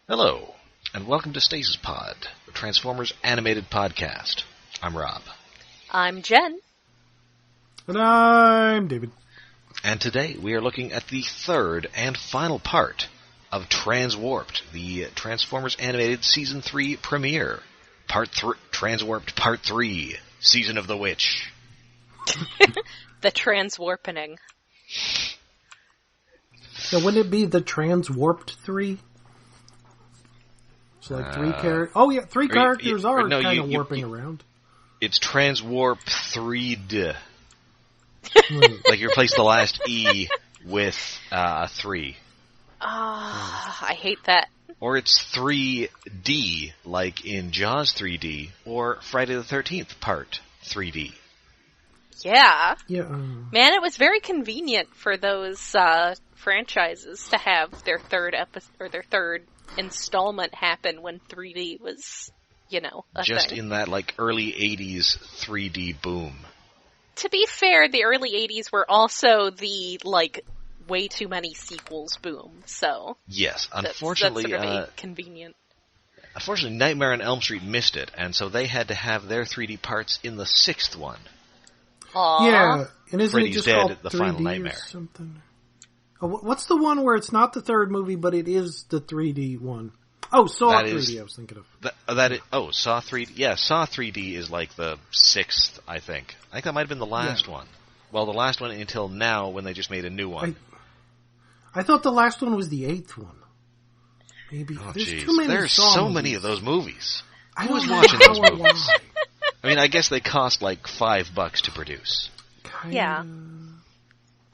Hello, and welcome to Stasis Pod, the Transformers animated podcast. I'm Rob. I'm Jen. And I'm David. And today we are looking at the third and final part of Transwarped, the Transformers animated Season 3 premiere. Transwarped Part 3, Season of the Witch. The transwarpening. Now, wouldn't it be the Transwarped 3? So like three characters. Oh yeah, three characters are kind of warping around. It's Transwarp 3D. Like you replace the last E with 3. I hate that. Or it's 3D, like in Jaws 3D, or Friday the 13th Part 3D. Yeah. Yeah. Man, it was very convenient for those franchises to have their third episode or their third installment happen when 3D was, a just thing. In that like early 80s 3D boom. To be fair, the early 80s were also the way too many sequels boom. So yes, unfortunately, that's sort of convenient. Unfortunately, Nightmare on Elm Street missed it, and so they had to have their 3D parts in the 6th one. Aww. Yeah, and isn't Freddy's it just Dead, called the 3D Final Nightmare. or something? Oh, what's the one where it's not the third movie, but it is the 3D one? Oh, Saw 3D. I was thinking of. Saw 3D. Yeah, Saw 3D is like the 6th, I think. I think that might have been the last one. Well, the last one until now, when they just made a new one. I thought the last one was the 8th one. Maybe. Oh, There's geez. too many There's Saw so movies. many of those movies. I was don't know watching those how or movies. why. I mean, I guess they cost like $5 to produce. Kinda. Yeah.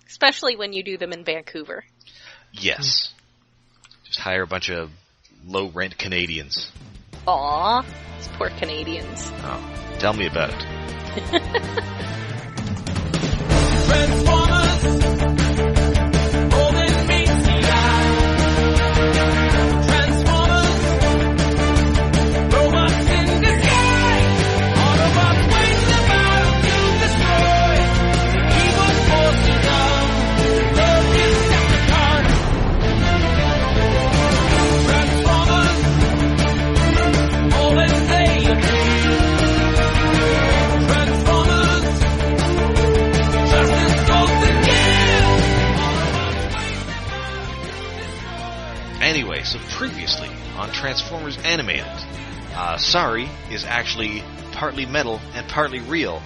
Especially when you do them in Vancouver. Yes. Just hire a bunch of low-rent Canadians. Aw, these poor Canadians. Oh, tell me about it. Transformers, holding me Transformers, robots in disguise, Autobots wage the battle to destroy evil forces of the Decepticons. Transformers, all that they agree. Transformers, justice goes to Anyway, so previously on Transformers Animated, Sari is actually partly metal and partly real,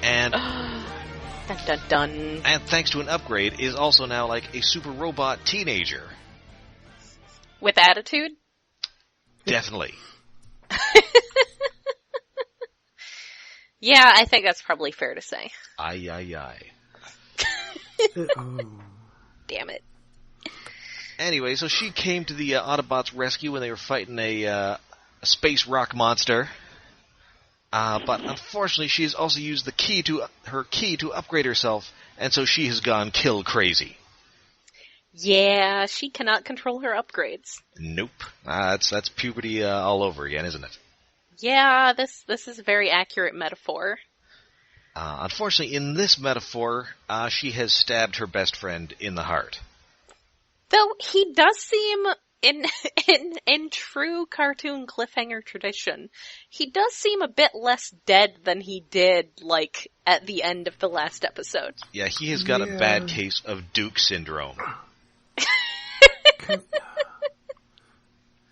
and Dun dun dun. and thanks to an upgrade, is also now like a super robot teenager. With attitude? Definitely. Yeah, I think that's probably fair to say. Aye, aye, aye. Oh. Damn it. Anyway, so she came to the Autobots' rescue when they were fighting a space rock monster. But unfortunately, she has also used her key to upgrade herself, and so she has gone kill crazy. Yeah, she cannot control her upgrades. Nope. That's puberty all over again, isn't it? Yeah, this is a very accurate metaphor. Unfortunately, in this metaphor, she has stabbed her best friend in the heart. Though he does seem, in true cartoon cliffhanger tradition, he does seem a bit less dead than he did, at the end of the last episode. Yeah, he has got a bad case of Duke syndrome.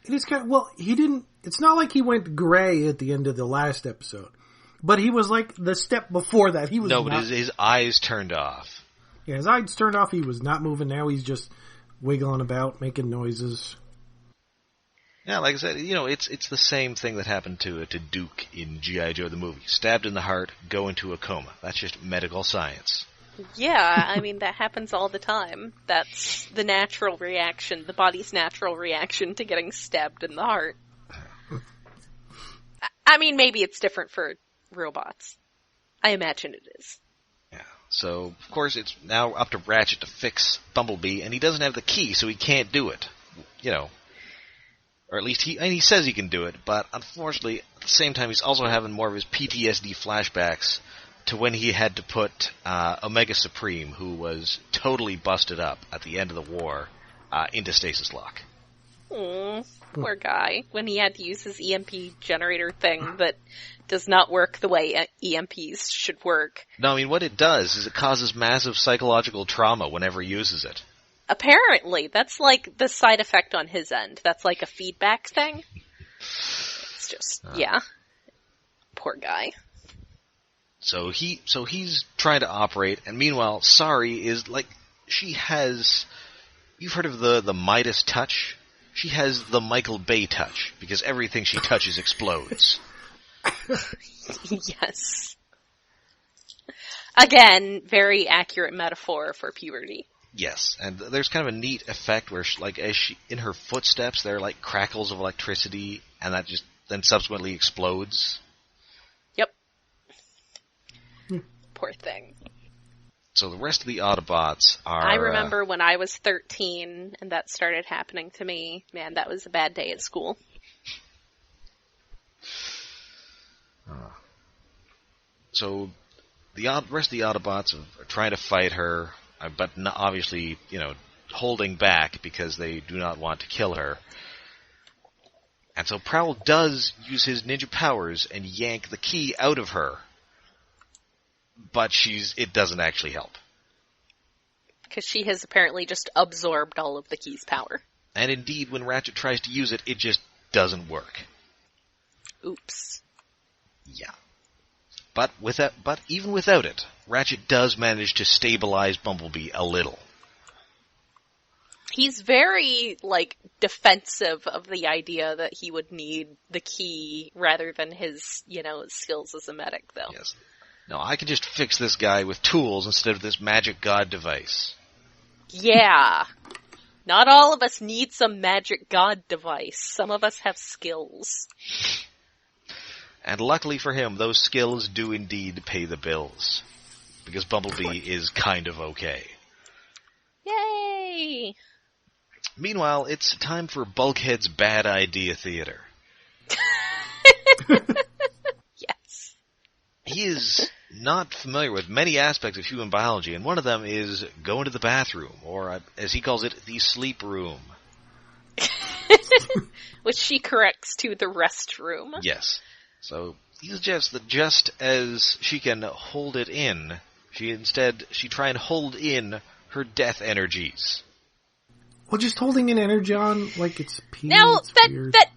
It is kind of, well, he didn't, it's not like he went gray at the end of the last episode, but he was like the step before that. He was but his eyes turned off. Yeah, his eyes turned off, he was not moving, now he's just wiggling about, making noises. Yeah, like I said, it's the same thing that happened to Duke in G.I. Joe the movie. Stabbed in the heart, go into a coma. That's just medical science. Yeah, I mean, that happens all the time. That's the natural reaction, the body's natural reaction to getting stabbed in the heart. I mean, maybe it's different for robots. I imagine it is. Yeah. So, of course, it's now up to Ratchet to fix Bumblebee, and he doesn't have the key, so he can't do it. Or at least he says he can do it, but unfortunately, at the same time, he's also having more of his PTSD flashbacks to when he had to put Omega Supreme, who was totally busted up at the end of the war, into stasis lock. Poor guy. When he had to use his EMP generator thing that does not work the way EMPs should work. No, I mean, what it does is it causes massive psychological trauma whenever he uses it. Apparently, that's like the side effect on his end. That's like a feedback thing. It's just, yeah. Poor guy. So he's trying to operate, and meanwhile, Sari is like, she has, you've heard of the Midas touch? She has the Michael Bay touch, because everything she touches explodes. Yes. Again, very accurate metaphor for puberty. Yes, and there's kind of a neat effect where, as she, in her footsteps, there are like crackles of electricity, and that just then subsequently explodes. Yep. Poor thing. So the rest of the Autobots are... I remember when I was 13 and that started happening to me. Man, that was a bad day at school. So the rest of the Autobots are trying to fight her, but obviously, holding back because they do not want to kill her. And so Prowl does use his ninja powers and yank the key out of her. But it doesn't actually help. Because she has apparently just absorbed all of the key's power. And indeed, when Ratchet tries to use it, it just doesn't work. Oops. Yeah. But even without it, Ratchet does manage to stabilize Bumblebee a little. He's very, defensive of the idea that he would need the key rather than his, skills as a medic, though. Yes. No, I can just fix this guy with tools instead of this magic god device. Yeah. Not all of us need some magic god device. Some of us have skills. And luckily for him, those skills do indeed pay the bills. Because Bumblebee is kind of okay. Yay! Meanwhile, it's time for Bulkhead's Bad Idea Theater. Yes. He is not familiar with many aspects of human biology, and one of them is going to the bathroom, or as he calls it, the sleep room. Which she corrects to the restroom. Yes. So he suggests that just as she can hold it in, she try and hold in her death energies. Well, just holding an energon like it's pee. Now, weird. that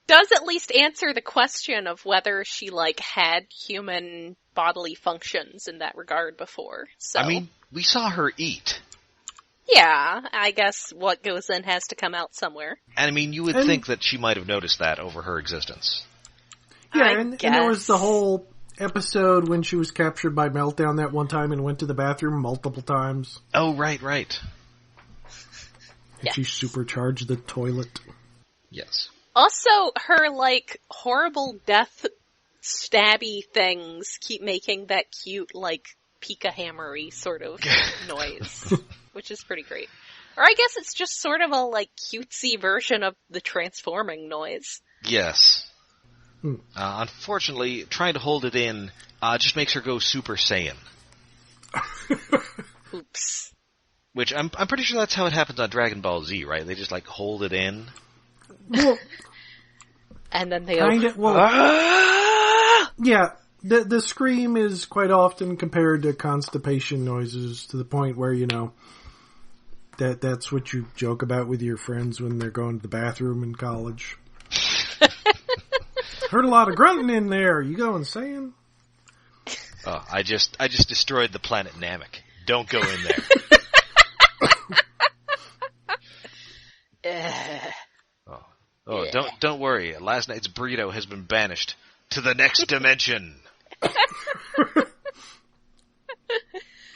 does at least answer the question of whether she, had human bodily functions in that regard before. So, I mean, we saw her eat. Yeah, I guess what goes in has to come out somewhere. And I mean, you would think that she might have noticed that over her existence. Yeah, and there was the whole episode when she was captured by Meltdown that one time and went to the bathroom multiple times. Oh, right. And she supercharged the toilet. Yes. Also, her, horrible death stabby things keep making that cute, Pika hammery sort of noise, which is pretty great. Or I guess it's just sort of a, cutesy version of the transforming noise. Yes. Unfortunately, trying to hold it in just makes her go Super Saiyan. Oops. Which, I'm pretty sure that's how it happens on Dragon Ball Z, right? They just, hold it in. Well, and then they yeah, the scream is quite often compared to constipation noises to the point where, that's what you joke about with your friends when they're going to the bathroom in college. Heard a lot of grunting in there. You going saying? Oh, I just destroyed the planet Namek. Don't go in there. Oh, don't worry. Last night's burrito has been banished to the next dimension.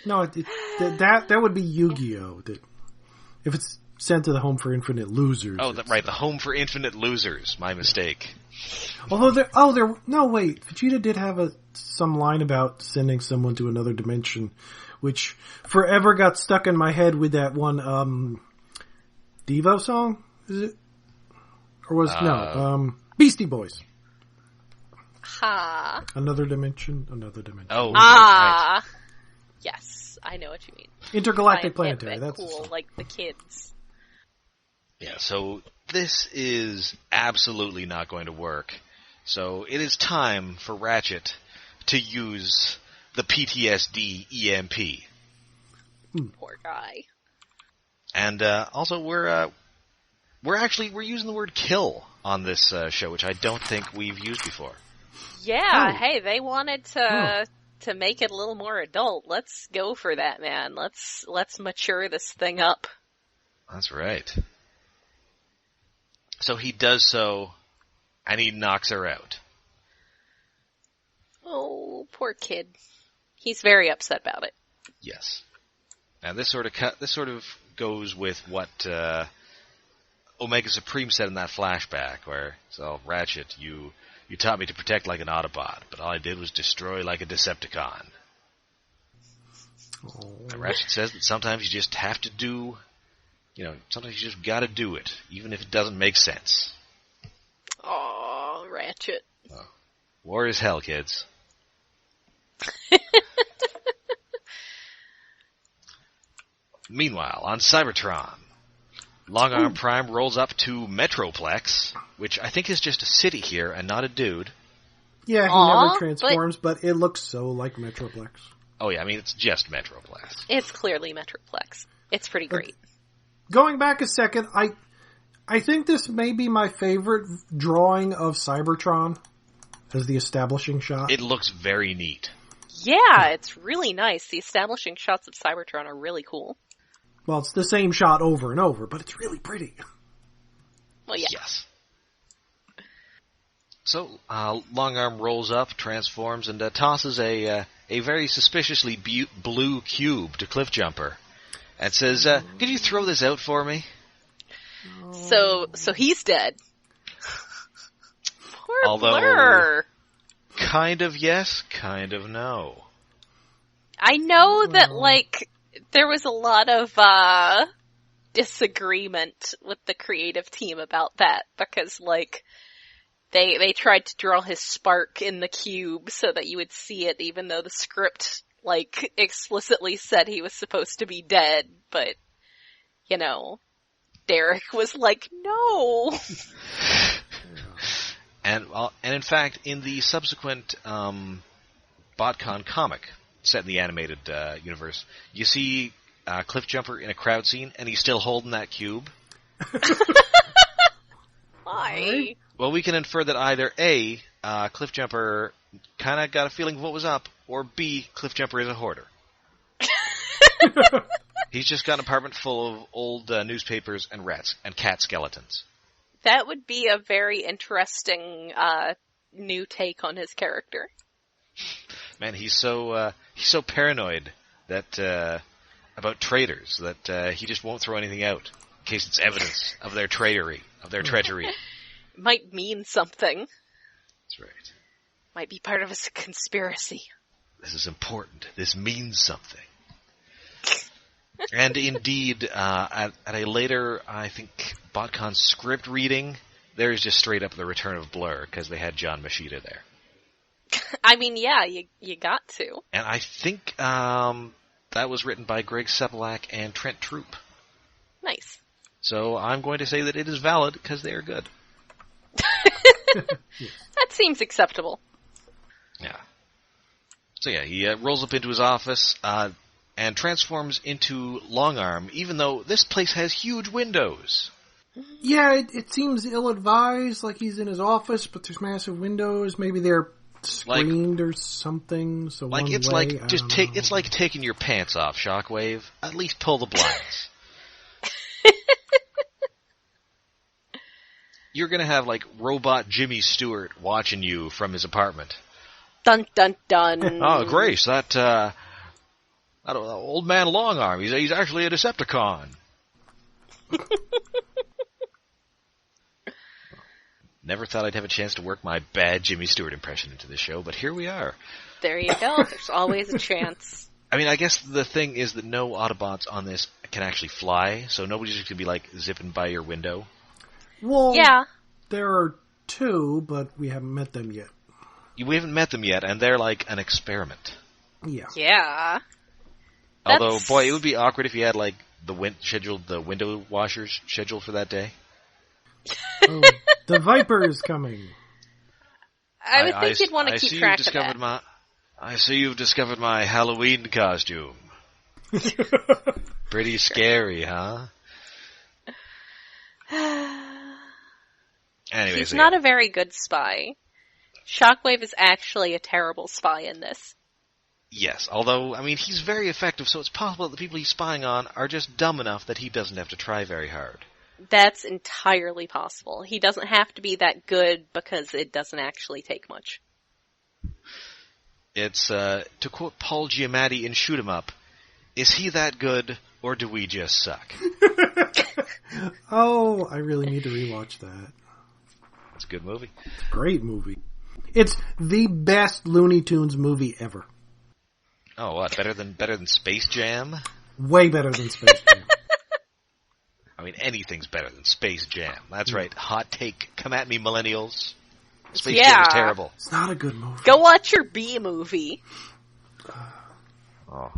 No, that would be Yu-Gi-Oh! If it's sent to the Home for Infinite Losers. Oh, right, the Home for Infinite Losers. My mistake. Although wait, Vegeta did have some line about sending someone to another dimension, which forever got stuck in my head with that one, Devo song? Is it? Or was, Beastie Boys. Ha. Another dimension. Oh, right. Yes, I know what you mean. Intergalactic Planetary, that's cool, like the kids. Yeah, so this is absolutely not going to work. So it is time for Ratchet to use the PTSD EMP. Poor guy. And also, we're using the word kill on this show, which I don't think we've used before. Yeah, Oh. hey, they wanted to make it a little more adult. Let's go for that, man. Let's mature this thing up. That's right. So he does so, and he knocks her out. Oh, poor kid. He's very upset about it. Yes. Now this sort of goes with what Omega Supreme said in that flashback, where, so Ratchet, you taught me to protect like an Autobot, but all I did was destroy like a Decepticon. And Ratchet says that sometimes you just have to do, sometimes you just gotta do it, even if it doesn't make sense. Aw, Ratchet. War is hell, kids. Meanwhile, on Cybertron, Long Arm Prime rolls up to Metroplex, which I think is just a city here and not a dude. Yeah, he Aw, never transforms, but it looks so like Metroplex. Oh yeah, I mean, it's just Metroplex. It's clearly Metroplex. It's pretty great. Going back a second, I think this may be my favorite drawing of Cybertron as the establishing shot. It looks very neat. Yeah, it's really nice. The establishing shots of Cybertron are really cool. Well, it's the same shot over and over, but it's really pretty. Well, yeah. Yes. So, Long Arm rolls up, transforms, and tosses a very suspiciously blue cube to Cliffjumper, and says, "Could you throw this out for me?" So he's dead. Poor Although- Blur. Kind of yes, kind of no. I know that, there was a lot of, disagreement with the creative team about that, because, they tried to draw his spark in the cube so that you would see it, even though the script, explicitly said he was supposed to be dead, but, Derek was like, no! And in fact, in the subsequent BotCon comic set in the animated universe, you see Cliffjumper in a crowd scene, and he's still holding that cube. Why? Well, we can infer that either A, Cliffjumper kind of got a feeling of what was up, or B, Cliffjumper is a hoarder. He's just got an apartment full of old newspapers and rats and cat skeletons. That would be a very interesting new take on his character. Man, he's so paranoid that about traitors that he just won't throw anything out in case it's evidence of their treachery. Might mean something. That's right. Might be part of a conspiracy. This is important. This means something. And indeed, at a later, I think, BotCon script reading, there's just straight up the return of Blur, because they had John Machida there. I mean, yeah, you got to. And I think that was written by Greg Sepelak and Trent Troop. Nice. So I'm going to say that it is valid, because they are good. That seems acceptable. Yeah. So yeah, he rolls up into his office, and transforms into Long Arm, even though this place has huge windows. Yeah, it seems ill-advised, like he's in his office, but there's massive windows. Maybe they're screened or something. So Like one it's way, like just it's like taking your pants off, Shockwave. At least pull the blinds. You're gonna have robot Jimmy Stewart watching you from his apartment. Dun dun dun. Oh, Grace, that old man Long Arm. He's actually a Decepticon. Never thought I'd have a chance to work my bad Jimmy Stewart impression into this show, but here we are. There you go. There's always a chance. I mean, I guess the thing is that no Autobots on this can actually fly, so nobody's just going to be, zipping by your window. Well, Yeah. there are two, but we haven't met them yet. We haven't met them yet, and they're like an experiment. Yeah. Yeah. Although, That's- boy, it would be awkward if you had, the window washers scheduled for that day. Oh, the Viper is coming. I would think you'd want to keep track of that. I see you've discovered my Halloween costume. Pretty scary, huh? Anyway, He's not a very good spy. Shockwave is actually a terrible spy in this. Yes, although, I mean, he's very effective, so it's possible that the people he's spying on are just dumb enough that he doesn't have to try very hard. That's entirely possible. He doesn't have to be that good because it doesn't actually take much. It's, to quote Paul Giamatti in Shoot 'Em Up, is he that good, or do we just suck? Oh, I really need to rewatch that. It's a good movie. It's a great movie. It's the best Looney Tunes movie ever. Oh, what? Better than Space Jam? Way better than Space Jam. I mean, anything's better than Space Jam. That's right. Hot take. Come at me, millennials. Space Jam is terrible. It's not a good movie. Go watch your B movie. Oh.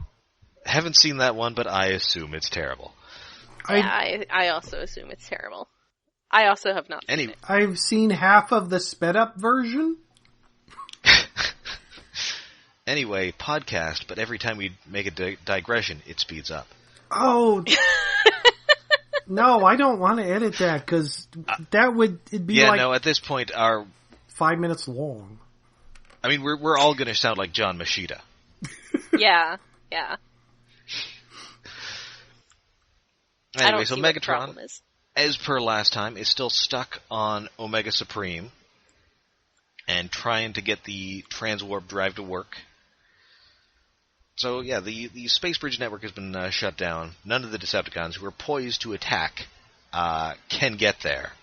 Haven't seen that one, but I assume it's terrible. I also assume it's terrible. I also have not seen it. I've seen half of the sped up version. Anyway, podcast, but every time we make a digression, it speeds up. Oh. No, I don't want to edit that, because it'd be yeah, like... no, at this point, 5 minutes long. I mean, we're all going to sound like John Machida. Yeah. Anyway, so see what the Megatron, problem is. as per last time, is still stuck on Omega Supreme and trying to get the Transwarped drive to work. So, yeah, the Space Bridge network has been shut down. None of the Decepticons who are poised to attack can get there.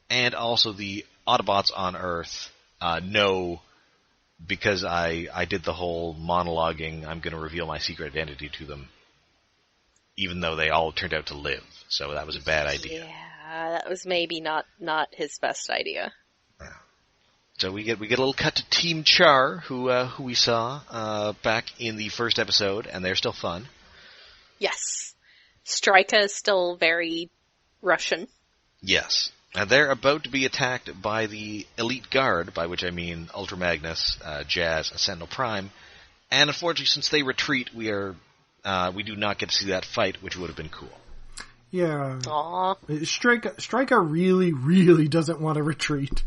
And also the Autobots on Earth know, because I did the whole monologuing, I'm going to reveal my secret identity to them, even though they all turned out to live. So that was a bad idea. Yeah, that was maybe not his best idea. So we get a little cut to Team Char, who we saw back in the first episode, and they're still fun. Yes. Strika is still very Russian. Yes. And they're about to be attacked by the Elite Guard, by which I mean Ultra Magnus, Jazz, and Sentinel Prime. And unfortunately, since they retreat, we do not get to see that fight, which would have been cool. Yeah. Aww. Strika really, really doesn't want to retreat.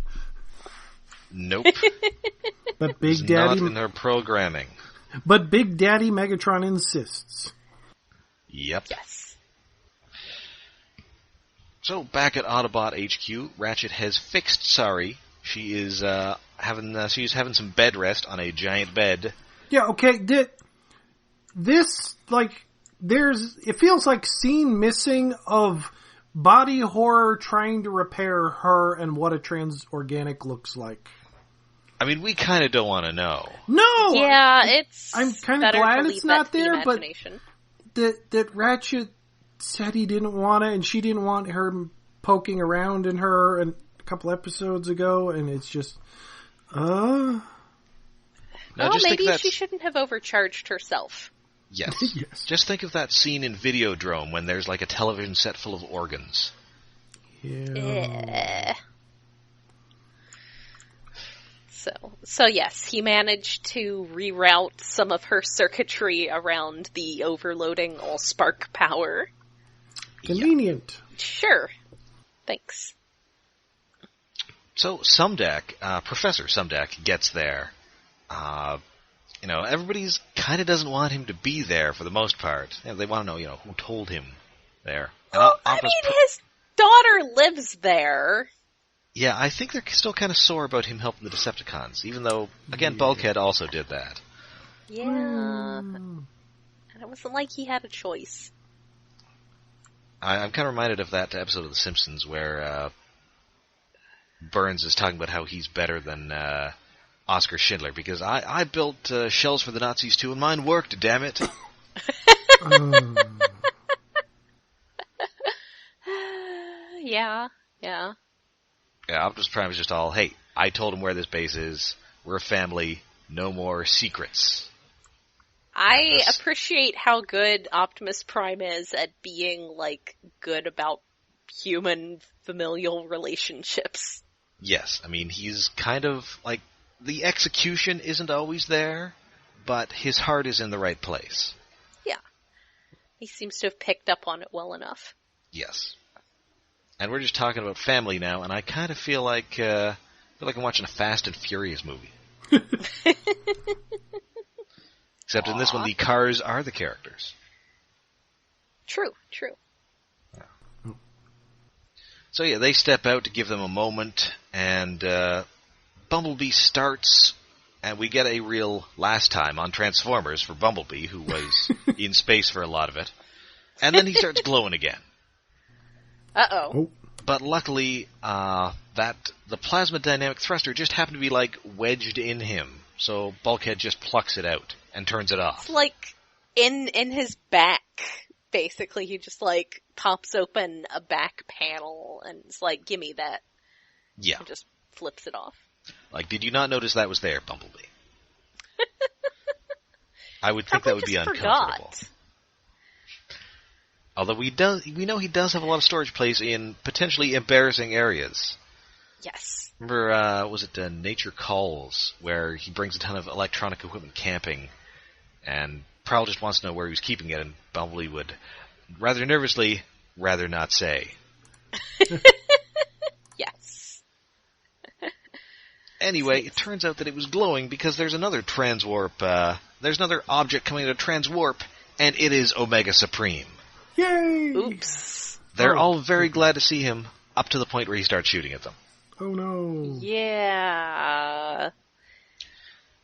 Nope. But Big It's Daddy... not in their programming. But Big Daddy Megatron insists. Yep. Yes. So back at Autobot HQ, Ratchet has fixed Sari. She is she's having some bed rest on a giant bed. Yeah, okay, it feels like scene missing of body horror trying to repair her and what a transorganic looks like. I mean, we kind of don't want to know. No! Yeah, I'm kind of glad it's not there, but imagination. that Ratchet said he didn't want it, and she didn't want her poking around in her a couple episodes ago, and it's just, Now, well, just maybe think she shouldn't have overcharged herself. Yes. Yes. Just think of that scene in Videodrome when there's like a television set full of organs. Yeah. So yes, he managed to reroute some of her circuitry around the overloading Allspark power. Convenient. Sure. Thanks. So Sumdac, Professor Sumdac gets there. Everybody's kind of doesn't want him to be there for the most part. They want to know, who told him there. Well, his daughter lives there. Yeah, I think they're still kind of sore about him helping the Decepticons, even though, again, Bulkhead also did that. Yeah. And it wasn't like he had a choice. I'm kind of reminded of that episode of The Simpsons where Burns is talking about how he's better than Oscar Schindler, because I built shells for the Nazis too, and mine worked, damn it. Yeah. Yeah, Optimus Prime is just all, hey, I told him where this base is, we're a family, no more secrets. I Yes. appreciate how good Optimus Prime is at being, like, good about human familial relationships. Yes, I mean, he's kind of, like, the execution isn't always there, but his heart is in the right place. Yeah. He seems to have picked up on it well enough. Yes. And we're just talking about family now, and I kind of feel like I'm watching a Fast and Furious movie. Except in this one, the cars are the characters. True. So yeah, they step out to give them a moment, and Bumblebee starts, and we get a real last time on Transformers for Bumblebee, who was in space for a lot of it. And then he starts glowing again. Uh-oh. Oh, But luckily, the plasma dynamic thruster just happened to be, like, wedged in him. So Bulkhead just plucks it out and turns it off. It's like, in his back, basically, he just, like, pops open a back panel and it's like, gimme that. Yeah. And just flips it off. Like, did you not notice that was there, Bumblebee? I would think Probably that would be just uncomfortable. forgot. Although we know he does have a lot of storage place in potentially embarrassing areas. Yes. Remember, was it Nature Calls, where he brings a ton of electronic equipment camping, and Prowl just wants to know where he was keeping it, and Bumblebee would, rather nervously, rather not say. Yes. Anyway, it turns out that it was glowing because there's another there's another object coming out of Transwarp, and it is Omega Supreme. yay! Oops. They're Oh. all very glad to see him, up to the point where he starts shooting at them. Oh no. Yeah.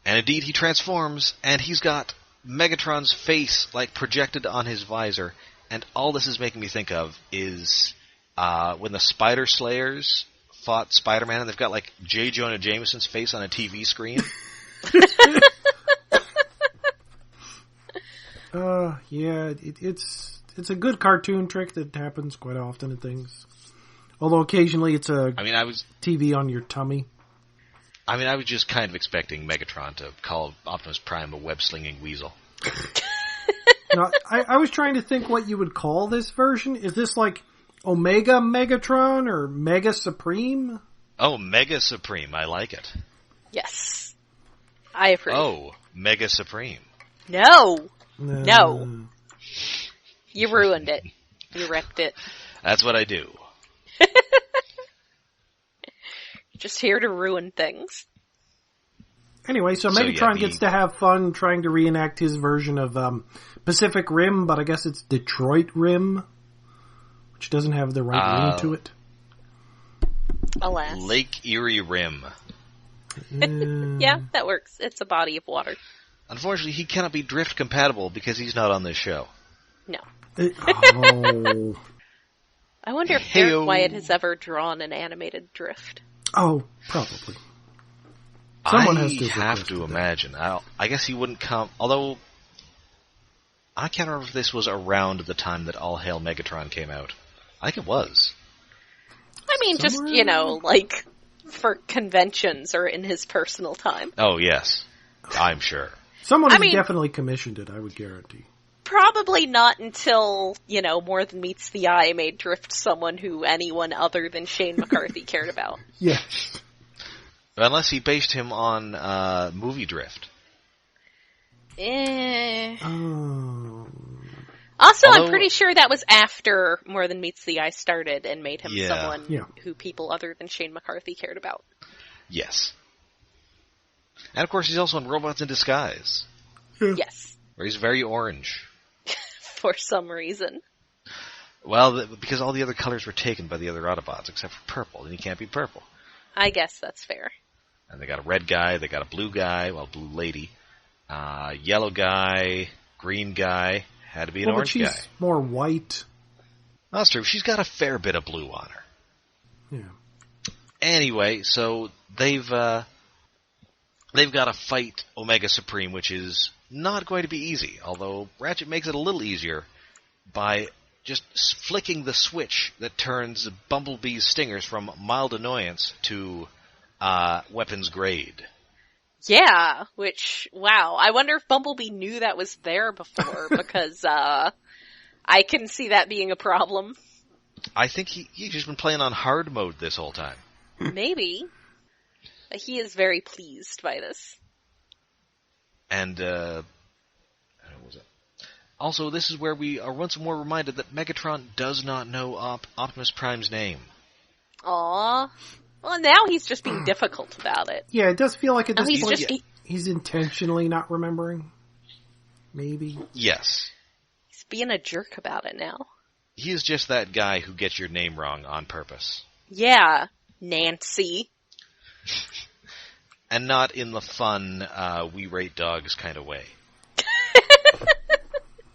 And indeed, he transforms, and he's got Megatron's face, like, projected on his visor, and all this is making me think of is when the Spider Slayers fought Spider-Man, and they've got, like, J. Jonah Jameson's face on a TV screen. Yeah, it's a good cartoon trick that happens quite often in things. Although occasionally it's a I mean, I was TV on your tummy. just kind of expecting Megatron to call Optimus Prime a web-slinging weasel. Now, I was trying to think what you would call this version. Is this like Omega Megatron or Mega Supreme? Oh, Mega Supreme, I like it. Yes. I approve. Oh, Mega Supreme. No! Uh, No. You ruined it. You wrecked it. That's what I do. Just here to ruin things. Anyway, so So, yeah, Megatron gets to have fun trying to reenact his version of Pacific Rim, but I guess it's Detroit Rim, which doesn't have the right ring to it. Alas. Lake Erie Rim. Yeah, that works. It's a body of water. Unfortunately, he cannot be drift compatible because he's not on this show. No. Oh. I wonder if Hey-o. Eric Wyatt has ever drawn an animated drift. Oh, probably. Someone has to I have request to that. imagine. I guess he wouldn't come. Although I can't remember if this was around the time that All Hail Megatron came out. I think it was. I mean, just, Somewhere- you know, like, for conventions or in his personal time. Oh yes, I'm sure. Someone I has mean- definitely commissioned it, I would guarantee. Probably not until, you know, More Than Meets the Eye made Drift someone who anyone other than Shane McCarthy cared about. Yes. Unless he based him on Movie Drift. Oh. Also, I'm Although- pretty sure that was after More Than Meets the Eye started and made him Yeah. someone Yeah. who people other than Shane McCarthy cared about. Yes. And of course, he's also in Robots in Disguise, Yes. where he's very orange. For some reason. Well, because all the other colors were taken by the other Autobots, except for purple, and he can't be purple. I guess that's fair. And they got a red guy, they got a blue guy, well, blue lady, yellow guy, green guy, had to be an Well, but orange she's guy. more white. That's true, she's got a fair bit of blue on her. Yeah. Anyway, so they've got to fight Omega Supreme, which is not going to be easy, although Ratchet makes it a little easier by just flicking the switch that turns Bumblebee's stingers from mild annoyance to weapons grade. Yeah, which, wow. I wonder if Bumblebee knew that was there before, because, I can see that being a problem. I think he's just been playing on hard mode this whole time. Maybe. He is very pleased by this. And, what was it? Also, this is where we are once more reminded that Megatron does not know Optimus Prime's name. Aww. Well, now he's just being difficult about it. Yeah, it does feel like at Now this he's point just, he's intentionally not remembering. Maybe. Yes. he's being a jerk about it now. He is just that guy who gets your name wrong on purpose. Yeah, Nancy. And not in the fun, we rate dogs kind of way.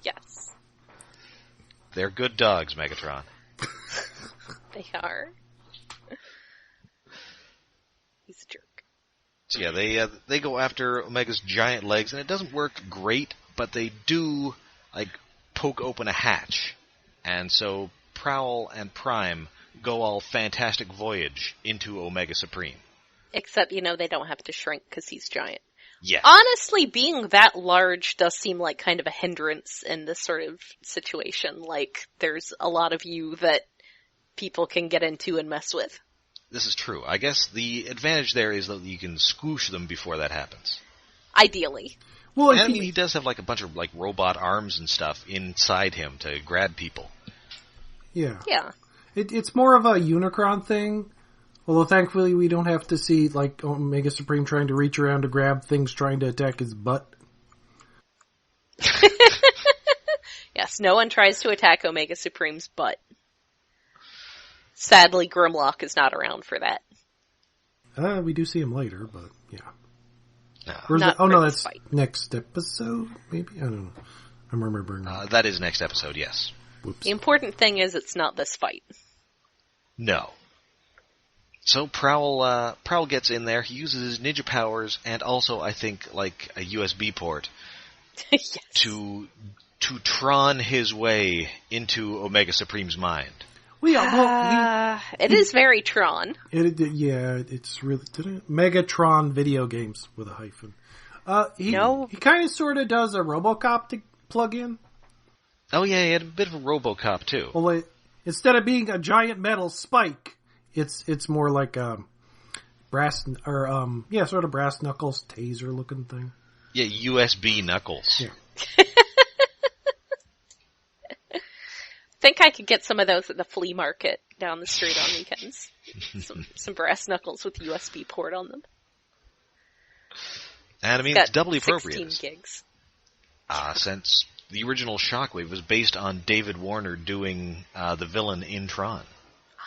Yes. They're good dogs, Megatron. They are. He's a jerk. So yeah, they go after Omega's giant legs, and it doesn't work great, but they do, poke open a hatch. And so Prowl and Prime go all Fantastic Voyage into Omega Supreme. Except, they don't have to shrink because he's giant. Yes. Honestly, being that large does seem like kind of a hindrance in this sort of situation. Like, there's a lot of you that people can get into and mess with. This is true. I guess the advantage there is that you can squoosh them before that happens. Ideally. Well, And he does have a bunch of robot arms and stuff inside him to grab people. Yeah. Yeah. It's more of a Unicron thing. Although thankfully we don't have to see Omega Supreme trying to reach around to grab things trying to attack his butt. Yes, no one tries to attack Omega Supreme's butt. Sadly, Grimlock is not around for that. We do see him later, but yeah. No. Where's Not that? Oh for no, this that's fight. next episode, maybe? I don't know. I'm remembering. That is next episode, yes. Whoops. The important thing is it's not this fight. No. So Prowl gets in there. He uses his ninja powers and also, I think, a USB port Yes. to Tron his way into Omega Supreme's mind. Well, yeah, It is very Tron. it's really Megatron video games with a hyphen. He kind of sort of does a RoboCop to plug in. Oh yeah, he had a bit of a RoboCop too. Well, instead of being a giant metal spike, it's more like brass sort of brass knuckles taser looking thing. Yeah, USB knuckles. Yeah. Think I could get some of those at the flea market down the street on weekends. some brass knuckles with USB port on them. And I mean, Got it's doubly 16 appropriate. gigs. Since the original Shockwave was based on David Warner doing the villain in Tron.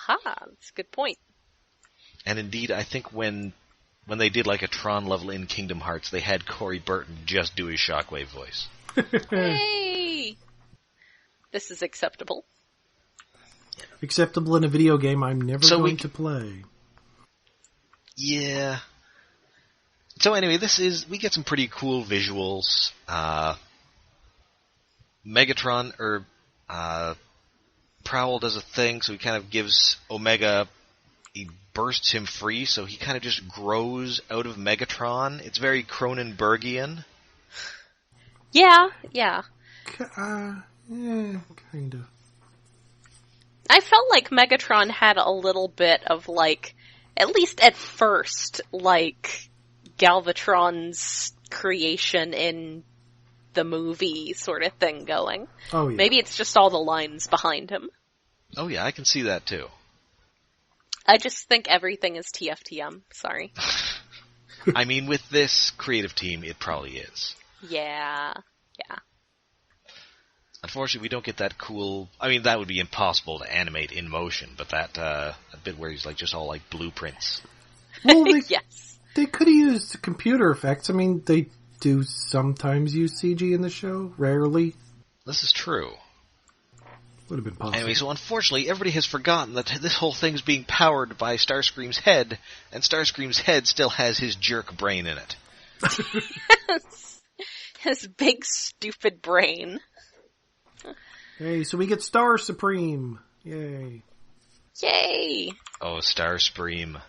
Aha, that's a good point. And indeed, I think when they did a Tron level in Kingdom Hearts, they had Corey Burton just do his Shockwave voice. Hey! This is acceptable. Acceptable in a video game I'm never going to play. Yeah. So anyway, we get some pretty cool visuals. Megatron, Prowl does a thing, so he kind of gives Omega, he bursts him free, so he kind of just grows out of Megatron. It's very Cronenbergian. Yeah. Yeah, kind of. I felt like Megatron had a little bit of at least at first, Galvatron's creation in the movie sort of thing going. Oh yeah. Maybe it's just all the lines behind him. Oh yeah, I can see that too. I just think everything is TFTM. Sorry. I mean, with this creative team, it probably is. Yeah. Unfortunately, we don't get that cool... I mean, that would be impossible to animate in motion, but that a bit where he's just all blueprints. Well, Yes. they could have used computer effects. I mean, they do sometimes use CG in the show, rarely. This is true. Would have been possible. Anyway, so unfortunately, everybody has forgotten that this whole thing's being powered by Starscream's head, and Starscream's head still has his jerk brain in it. His big stupid brain. Hey, so we get Star Supreme. Yay. Yay! Oh, Starscream.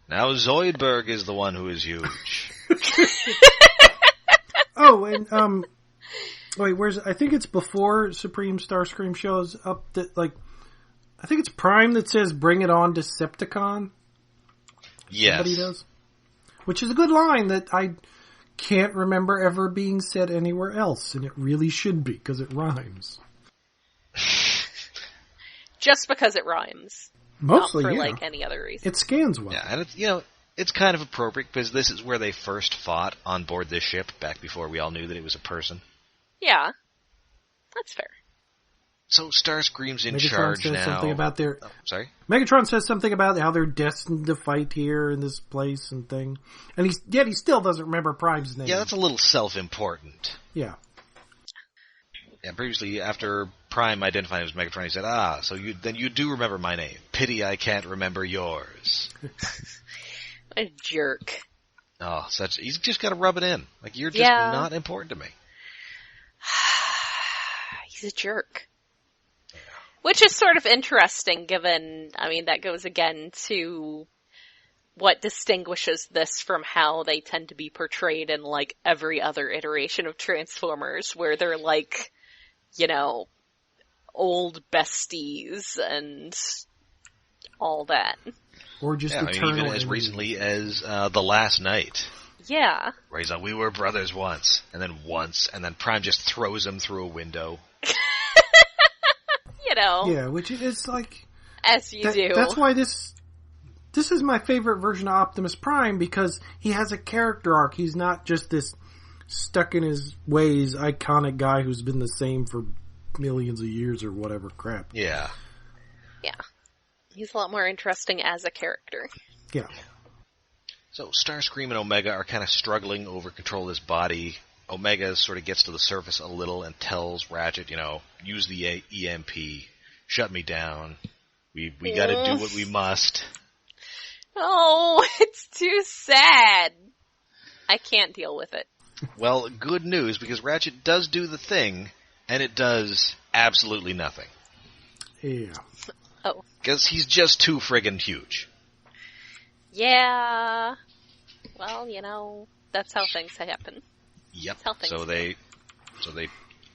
Now Zoidberg is the one who is huge. Oh, and wait, I think it's before Supreme Starscream shows up. That I think it's Prime that says "Bring it on, Decepticon." Yes. Somebody does, which is a good line that I can't remember ever being said anywhere else, and it really should be because it rhymes. Just because it rhymes. Mostly, not for yeah. any other reason. It scans well. Yeah, and it's kind of appropriate because this is where they first fought on board this ship back before we all knew that it was a person. Yeah. That's fair. So Starscream's in Megatron charge says now. something about their. Oh, sorry? Megatron says something about how they're destined to fight here in this place and thing, and he still doesn't remember Prime's name. Yeah, that's a little self-important. Yeah. Yeah, previously, after Prime identified him as Megatron, he said, so you do remember my name. Pity I can't remember yours. A jerk. Oh, he's just got to rub it in. Like, you're just not important to me. He's a jerk. Which is sort of interesting given, that goes again to what distinguishes this from how they tend to be portrayed in, every other iteration of Transformers, where they're, old besties and all that. Or just eternal even as recently as The Last Night. Yeah. Where he's like, we were brothers once, and then Prime just throws him through a window. Yeah, which is as you do. That's why this is my favorite version of Optimus Prime, because he has a character arc. He's not just this stuck in his ways iconic guy who's been the same for millions of years or whatever crap. Yeah. Yeah. He's a lot more interesting as a character. Yeah. So Starscream and Omega are kind of struggling over control of his body. Omega sort of gets to the surface a little and tells Ratchet, use the EMP, shut me down. We gotta do what we must. Oh, it's too sad. I can't deal with it. Well, good news, because Ratchet does do the thing, and it does absolutely nothing. Yeah. Oh. Because he's just too friggin' huge. Yeah. Well, that's how things happen. Yep. That's how things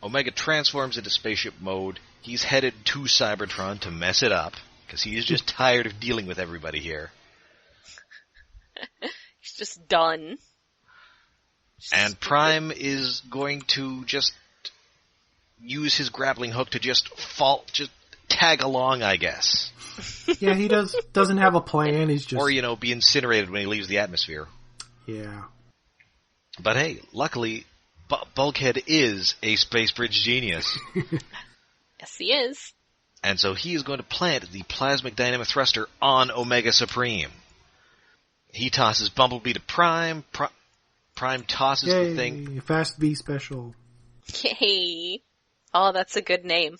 Omega transforms into spaceship mode. He's headed to Cybertron to mess it up, because he is just tired of dealing with everybody here. He's just done. And Prime is going to just use his grappling hook to just tag along, I guess. Yeah, he doesn't have a plan. He's just... Or, be incinerated when he leaves the atmosphere. Yeah. But hey, luckily, Bulkhead is a space bridge genius. Yes, he is. And so he is going to plant the plasmic dynamic thruster on Omega Supreme. He tosses Bumblebee to Prime. Prime tosses the thing. Fast V special. Yay. Oh, that's a good name.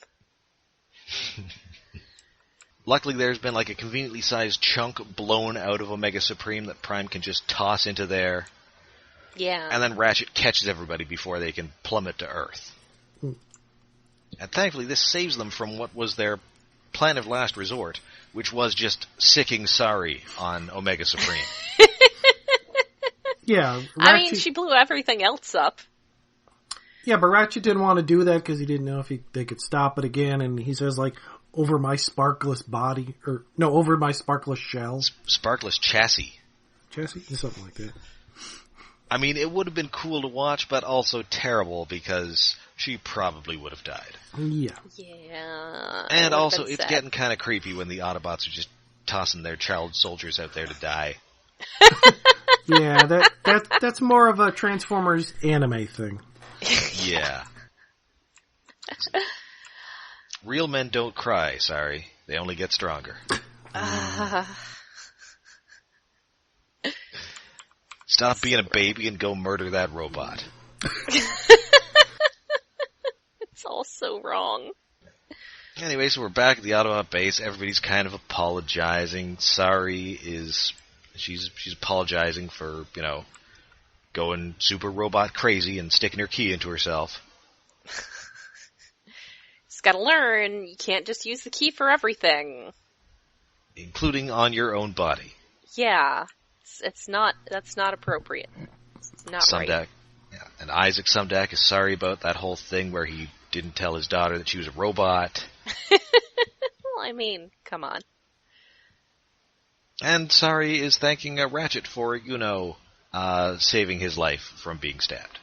Luckily, there's been a conveniently sized chunk blown out of Omega Supreme that Prime can just toss into there. Yeah. And then Ratchet catches everybody before they can plummet to Earth. And thankfully, this saves them from what was their plan of last resort, which was just sicking Sari on Omega Supreme. Yeah. Ratchet, she blew everything else up. Yeah, but Ratchet didn't want to do that because he didn't know if they could stop it again, and he says, over my sparkless body, over my sparkless shell. Sparkless chassis. Chassis? Something like that. It would have been cool to watch, but also terrible because she probably would have died. Yeah. Yeah. And also, it's getting kind of creepy when the Autobots are just tossing their child soldiers out there to die. Yeah, that's more of a Transformers anime thing. Yeah. Real men don't cry, sorry. They only get stronger. Stop being a baby and go murder that robot. It's all so wrong. Anyway, so we're back at the Autobot base. Everybody's kind of apologizing. Sari she's apologizing for, going super robot crazy and sticking her key into herself. Just gotta learn, you can't just use the key for everything. Including on your own body. Yeah. It's not. That's not appropriate. It's not right. Sumdac. Yeah. And Isaac Sumdac is sorry about that whole thing where he didn't tell his daughter that she was a robot. Well, I mean, come on. And Sari is thanking Ratchet for, saving his life from being stabbed.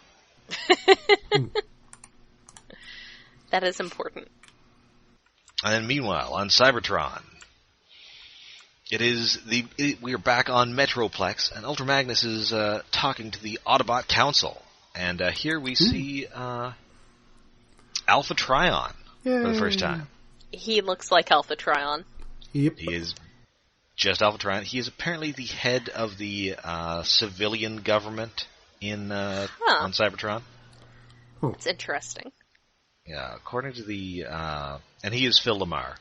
That is important. And then meanwhile, on Cybertron, we are back on Metroplex, and Ultra Magnus is talking to the Autobot Council. And here we see Alpha Trion for the first time. He looks like Alpha Trion. Yep. He is just Alpha Trion. He is apparently the head of the civilian government on Cybertron. It's interesting. Yeah, according to the... and he is Phil Lamar.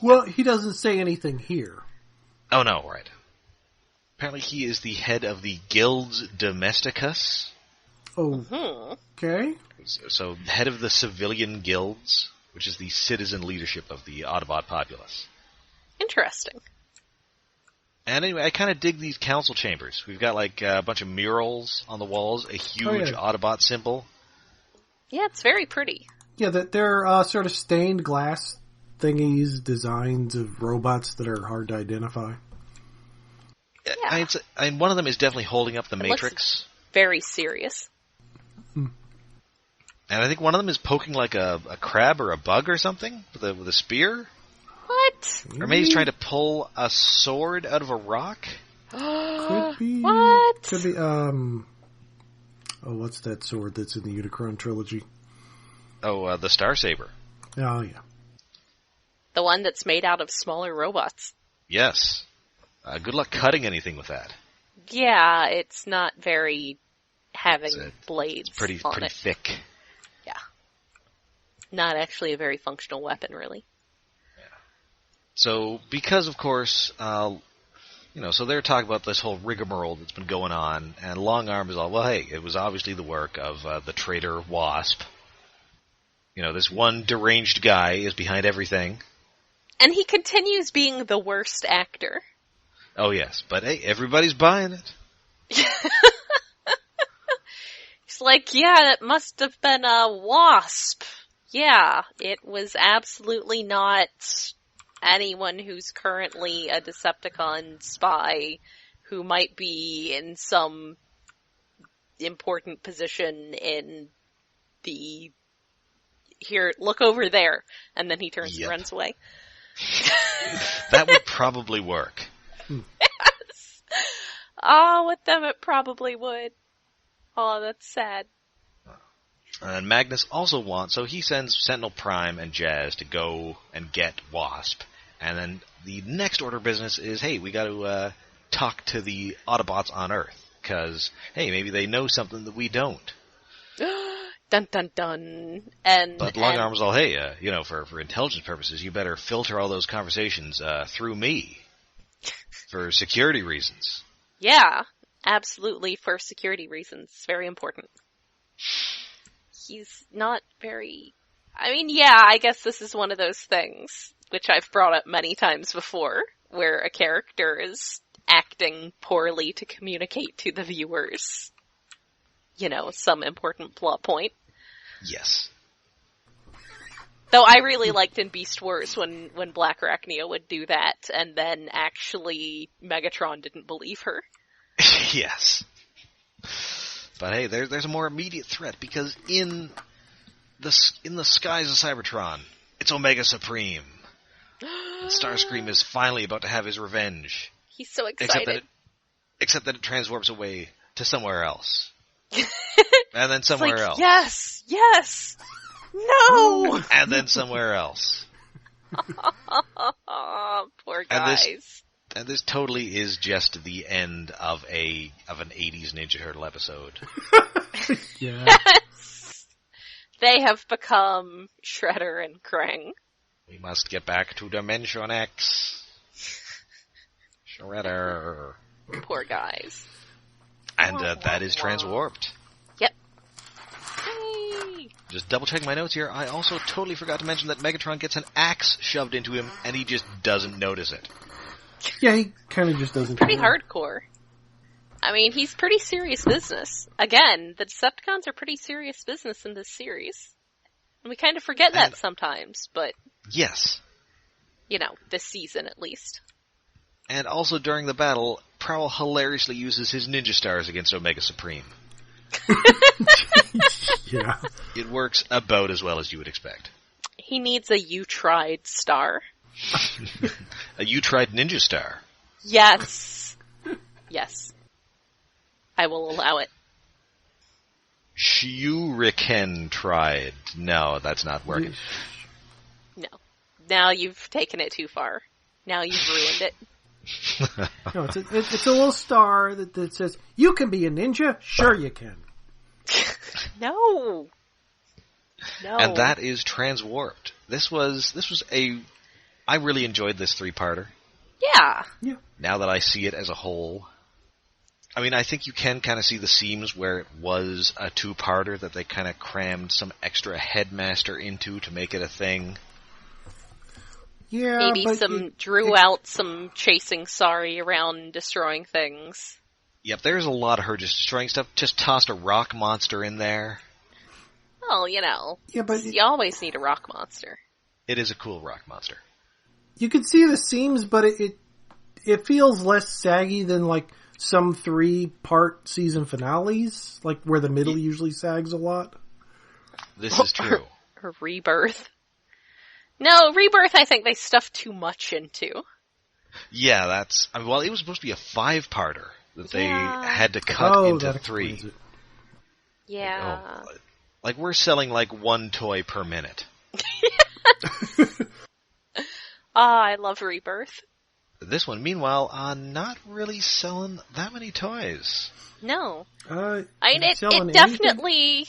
Well, he doesn't say anything here. Oh, no, right. Apparently he is the head of the Guilds Domesticus. Oh, okay. So, head of the civilian guilds, which is the citizen leadership of the Autobot populace. Interesting. And anyway, I kind of dig these council chambers. We've got like a bunch of murals on the walls, a huge Autobot symbol. Yeah, it's very pretty. Yeah, they're sort of stained glass thingies, designs of robots that are hard to identify. Yeah. One of them is definitely holding up the Matrix. Very serious. And I think one of them is poking like a crab or a bug or something with a spear. What? Or maybe he's trying to pull a sword out of a rock. Could be. What? Could be. What's that sword that's in the Unicron trilogy? Oh, the Starsaber. Oh, yeah. The one that's made out of smaller robots. Yes. Good luck cutting anything with that. Yeah, it's not very having blades. It's pretty thick. Yeah. Not actually a very functional weapon, really. So, because, of course, so they're talking about this whole rigmarole that's been going on, and Long Arm is all, well, hey, it was obviously the work of the traitor Wasp. This one deranged guy is behind everything. And he continues being the worst actor. Oh, yes, but hey, everybody's buying it. He's like, yeah, it must have been a Wasp. Yeah, it was absolutely not anyone who's currently a Decepticon spy who might be in some important position in the... Here, look over there. And then he turns and runs away. That would probably work. Yes! Oh, with them it probably would. Oh, that's sad. And Magnus also wants... So he sends Sentinel Prime and Jazz to go and get Wasp. And then the next order of business is, hey, we got to talk to the Autobots on Earth. Because, hey, maybe they know something that we don't. Dun dun dun. But Long Arm was all, hey, for intelligence purposes, you better filter all those conversations through me. For security reasons. Yeah, absolutely, for security reasons. It's very important. He's not very... I guess this is one of those things, which I've brought up many times before, where a character is acting poorly to communicate to the viewers, some important plot point. Yes. Though I really liked in Beast Wars when Black Arachnia would do that, and then actually Megatron didn't believe her. Yes. But hey, there's a more immediate threat, because in the skies of Cybertron, it's Omega Supreme. And Starscream is finally about to have his revenge. He's so excited. Except that it transwarps away to somewhere else. And then somewhere else. Yes! No! And then somewhere else. Poor guys. And this totally is just the end of an 80s Ninja Turtle episode. Yeah. Yes! They have become Shredder and Krang. We must get back to Dimension X. Shredder. Poor guys. And that is Transwarped. Yep. Hey! Just double checking my notes here. I also totally forgot to mention that Megatron gets an axe shoved into him, and he just doesn't notice it. Yeah, he kind of just doesn't. Pretty care. hardcore. I mean, he's pretty serious business. Again, the Decepticons are pretty serious business in this series. And we kind of forget that sometimes, but, Yes. you know, this season at least. And also during the battle, Prowl hilariously uses his ninja stars against Omega Supreme. Yeah. It works about as well as you would expect. He needs a "you tried" star. A you tried ninja star. Yes. Yes. I will allow it. Shuriken tried. No, that's not working. No. Now you've taken it too far. Now you've ruined it. No, it's a little star that says, "You can be a ninja? Sure you can." No. No. And that is Transwarped. This was I really enjoyed this 3-parter. Yeah. Yeah. Now that I see it as a whole. I mean, I think you can kind of see the seams where it was a 2-parter that they kind of crammed some extra headmaster into to make it a thing. Yeah, Maybe but drew out some chasing Sari around and destroying things. Yep, there's a lot of her just destroying stuff. Just tossed a rock monster in there. Well, you know. Yeah, but you always need a rock monster. It is a cool rock monster. you can see the seams, but it feels less saggy than like some 3-part season finales, like where the middle usually sags a lot. This is true. Or Rebirth. No, Rebirth I think they stuffed too much into. Yeah, well, it was supposed to be a 5-parter that they Yeah. had to cut into that 3. explains it. Yeah. Like we're selling like 1 toy per minute. I love Rebirth. This one, meanwhile, not really selling that many toys. No. Uh, I mean, selling it definitely,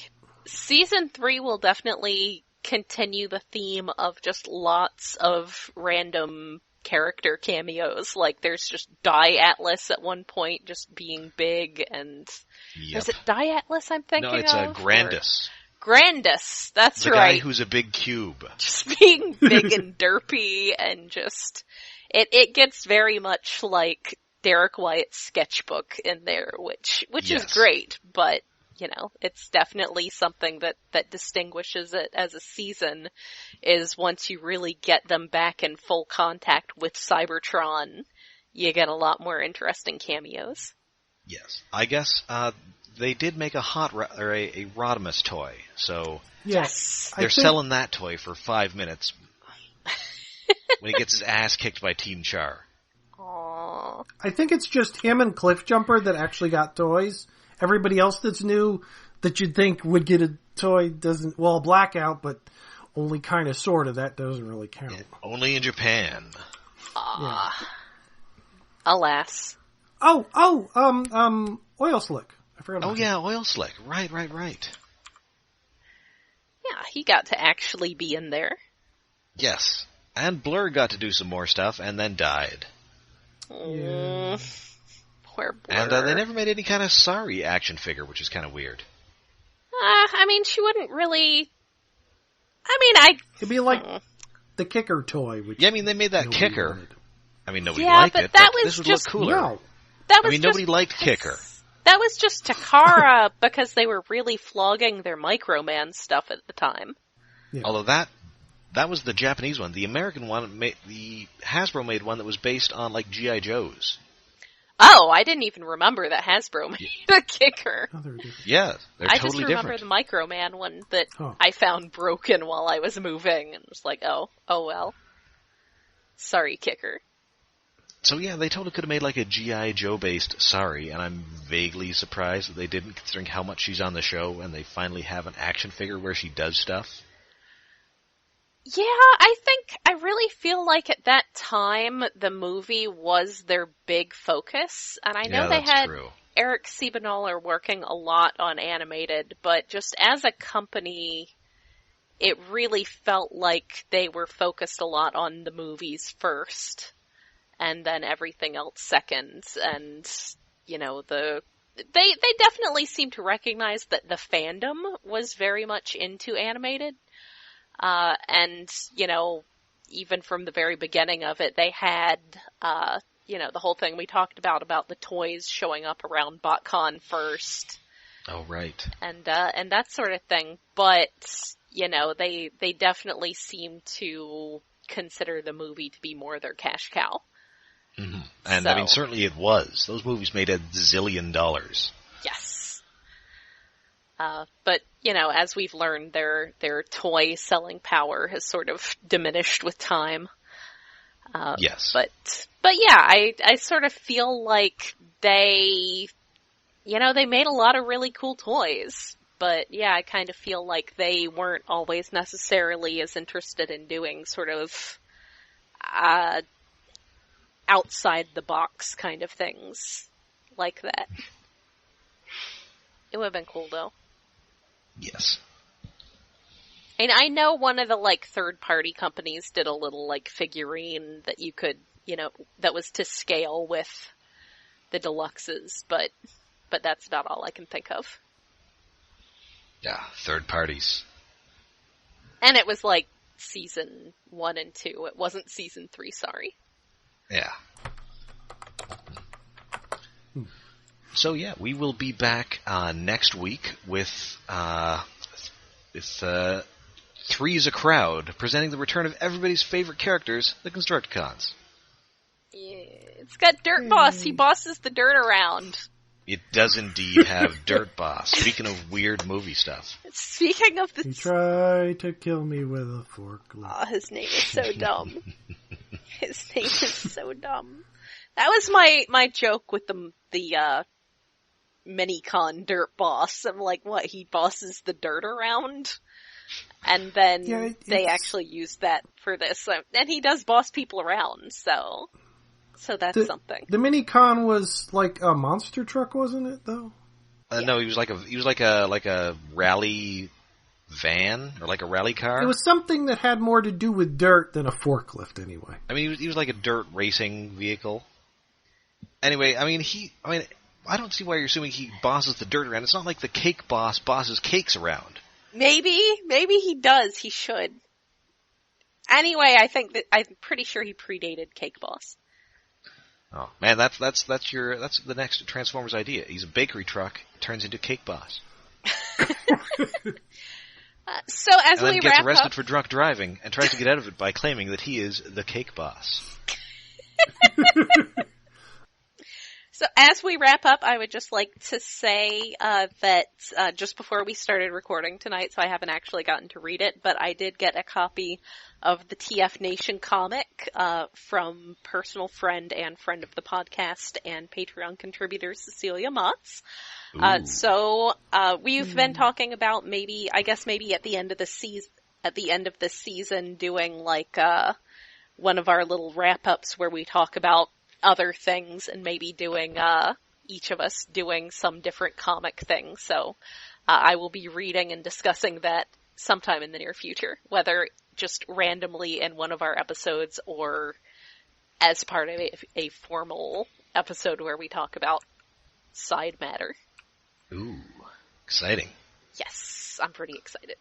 season 3 will definitely continue the theme of just lots of random character cameos. Like, there's just Die Atlas at one point just being big, and Yep. is it Die Atlas I'm thinking No, it's of? Grandis. Grandis, that's The right. guy who's a big cube. Just being big and derpy and just, it gets very much like Derek Wyatt's sketchbook in there, which is Yes. great, but, you know, it's definitely something that distinguishes it as a season, is once you really get them back in full contact with Cybertron, you get a lot more interesting cameos. Yes. I guess, they did make a a Rodimus toy, so yes. they're selling that toy for 5 minutes when he gets his ass kicked by Team Char. Aww. I think it's just him and Cliffjumper that actually got toys. Everybody else that's new that you'd think would get a toy doesn't. Well, Blackout, but only kind of sort of. That doesn't really count. Only in Japan. Alas. Oil Slick. I forgot. Oh about yeah, Oil Slick. Right. Yeah, he got to actually be in there. Yes. And Blur got to do some more stuff and then died. Yeah. Poor Blur. And they never made any kind of Sari action figure, which is kind of weird. I mean, she wouldn't really... I mean, It'd be like the Kicker toy. Which Yeah, I mean, they made that nobody kicker. wanted. I mean, nobody Yeah, liked but it, that but was this would just- look cooler. No. That I was mean, just nobody liked Kicker. That was just Takara because they were really flogging their Microman stuff at the time. Yeah. Although that was the Japanese one. The American one, the Hasbro made one that was based on, like, G.I. Joe's. Oh, I didn't even remember that Hasbro made a kicker. Oh, they're different. Yeah, they're I totally just remember different. the Microman one that Oh. I found broken while I was moving and was like, oh well. Sorry, kicker. So yeah, they totally could have made like a G.I. Joe-based Sari, and I'm vaguely surprised that they didn't, considering how much she's on the show, and they finally have an action figure where she does stuff. Yeah, I really feel like at that time the movie was their big focus, and I know Yeah, they that's had true. Eric Siebenaler working a lot on animated, but just as a company, it really felt like they were focused a lot on the movies first, and then everything else second, and, you know, they definitely seemed to recognize that the fandom was very much into animated. And, you know, even from the very beginning of it, they had, the whole thing we talked about the toys showing up around BotCon first. Oh, right. And that sort of thing. But, they definitely seem to consider the movie to be more their cash cow. Mm-hmm. And, I mean, certainly it was. Those movies made $1 zillion. Yes. But, as we've learned, their toy selling power has sort of diminished with time. Yes. But yeah, I sort of feel like they made a lot of really cool toys. But yeah, I kind of feel like they weren't always necessarily as interested in doing sort of, outside the box kind of things like that. It would have been cool though. Yes. And I know one of the, third-party companies did a little, figurine that you could, that was to scale with the deluxes, but that's about all I can think of. Yeah, third parties. And it was, season 1 and 2. It wasn't season 3, sorry. Yeah. So, yeah, we will be back next week with Three's a Crowd, presenting the return of everybody's favorite characters, the Constructicons. Yeah, it's got Dirt Boss. He bosses the dirt around. It does indeed have Dirt Boss. Speaking of weird movie stuff. Speaking of the... He tried to kill me with a forklift. Oh, his name is so dumb. His name is so dumb. That was my joke with the Minicon Dirt Boss. I'm like, what, he bosses the dirt around? And then they actually used that for this. And he does boss people around, so that's something. The Minicon was like a monster truck, wasn't it, though? No, he was like a rally van, or like a rally car. It was something that had more to do with dirt than a forklift, anyway. I mean, he was like a dirt racing vehicle. Anyway, I don't see why you're assuming he bosses the dirt around. It's not like the Cake Boss bosses cakes around. Maybe he does. He should. Anyway, I'm pretty sure he predated Cake Boss. Oh man, that's the next Transformers idea. He's a bakery truck, turns into Cake Boss. So as we wrap up, and then gets arrested for drunk driving and tries to get out of it by claiming that he is the Cake Boss. So as we wrap up, I would just like to say that just before we started recording tonight, so I haven't actually gotten to read it, but I did get a copy of the TF Nation comic from personal friend and friend of the podcast and Patreon contributor Cecilia Motz. So we've been talking about maybe at the end of the season doing like one of our little wrap-ups where we talk about other things and maybe doing each of us doing some different comic thing. So I will be reading and discussing that sometime in the near future, whether just randomly in one of our episodes or as part of a formal episode where we talk about side matter. Ooh, exciting. Yes, I'm pretty excited.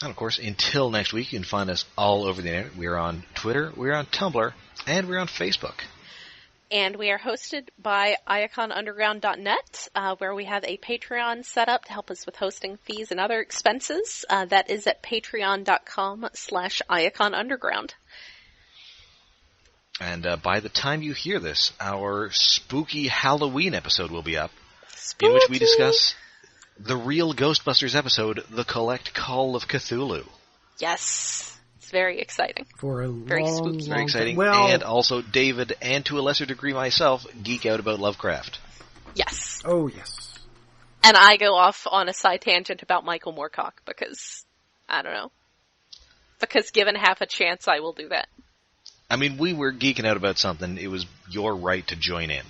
And of course, until next week, you can find us all over the internet. We're on Twitter, we're on Tumblr, and we're on Facebook. And we are hosted by iaconunderground.net, where we have a Patreon set up to help us with hosting fees and other expenses. That is at patreon.com/iaconunderground. And by the time you hear this, our spooky Halloween episode will be up, Spooky. in which we discuss the real Ghostbusters episode, The Collect Call of Cthulhu. Yes. It's very exciting. For a very long, spooky. long Very exciting. Well, and also David, and to a lesser degree myself, geek out about Lovecraft. Yes. oh yes. And I go off on a side tangent about Michael Moorcock because, I don't know. Because given half a chance, I will do that. I mean, we were geeking out about something. It was your right to join in.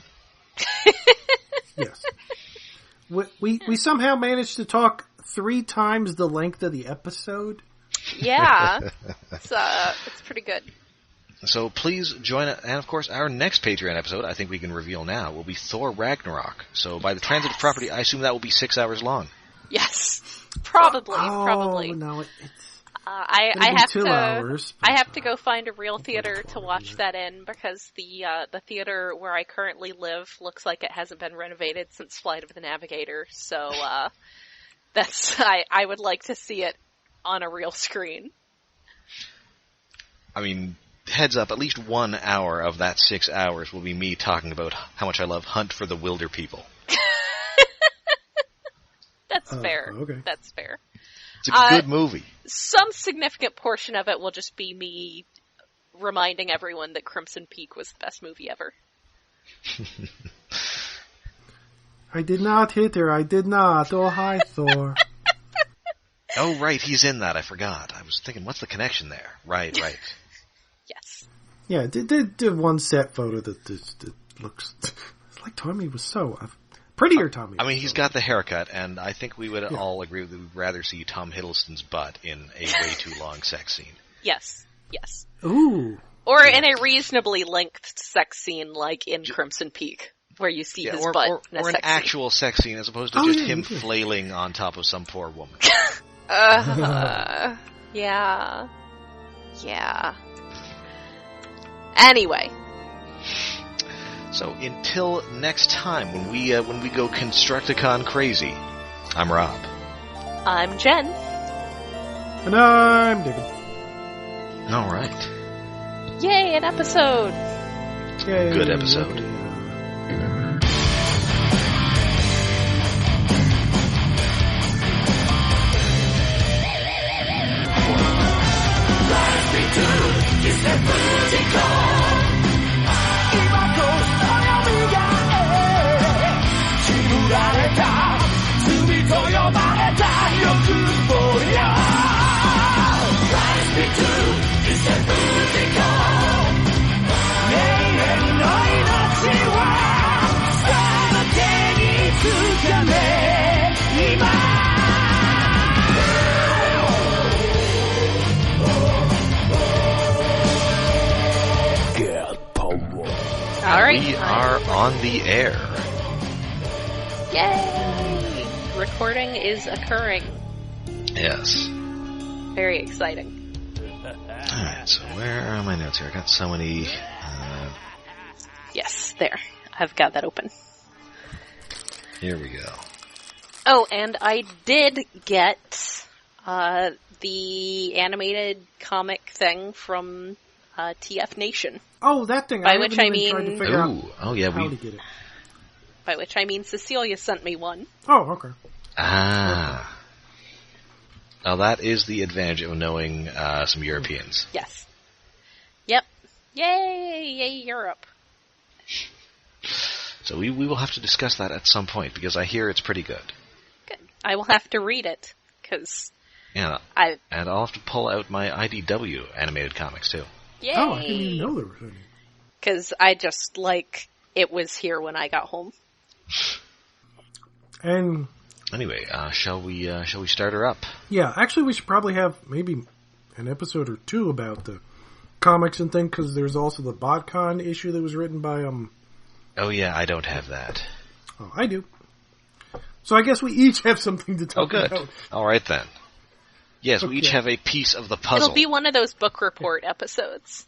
Yes. We somehow managed to talk 3 times the length of the episode. Yeah. It's pretty good. So please join us. And of course, our next Patreon episode, I think we can reveal now, will be Thor Ragnarok. So by the transitive property, I assume that will be 6 hours long. Yes. Probably. Oh, Probably. no, I It'll be have 2 to. hours. I have to go find a real theater to watch that in because the theater where I currently live looks like it hasn't been renovated since Flight of the Navigator. So that's I would like to see it on a real screen. I mean, heads up, at least 1 hour of that 6 hours will be me talking about how much I love Hunt for the Wilder People. That's fair. Okay. That's fair. It's a good movie. Some significant portion of it will just be me reminding everyone that Crimson Peak was the best movie ever. I did not hit her. I did not. Oh, hi, Thor. Oh, right, he's in that. I forgot. I was thinking, what's the connection there? Right. Yes. Yeah, did one set photo that looks like Tommy was so prettier. Tommy. I mean, he's got the haircut, and I think we would all agree that we'd rather see Tom Hiddleston's butt in a way too long sex scene. Yes. Ooh. Or in a reasonably length sex scene like in Crimson Peak, where you see his butt in a or an sex actual sex scene as opposed to just him flailing on top of some poor woman. Yeah. Anyway. So until next time, when we go Constructicon crazy, I'm Rob. I'm Jen. And I'm David. All right. Yay, an episode! Yay. Good episode. All right. We are on the air. Yay! Recording is occurring. Yes. Very exciting. Alright, so where are my notes here? I got so many... Yes, there. I've got that open. Here we go. Oh, and I did get the animated comic thing from TF Nation. Oh, that thing. By I which haven't I even tried to figure out Oh yeah, how to get it. By which I mean Cecilia sent me one. Oh, okay. Ah. Now that is the advantage of knowing some Europeans. Yes. Yep. Yay, Europe. So we will have to discuss that at some point, because I hear it's pretty good. Good. I will have to read it, because Yeah, and I'll have to pull out my IDW animated comics, too. Yay! Oh, I didn't even know there was any. Because I just, it was here when I got home. And Anyway, shall we start her up? yeah, actually, we should probably have maybe an episode or two about the comics and things, because there's also the BotCon issue that was written by Oh yeah, I don't have that. Oh, I do. So I guess we each have something to talk good. about. All right then. Yes, we each Okay. have a piece of the puzzle. It'll be one of those book report episodes.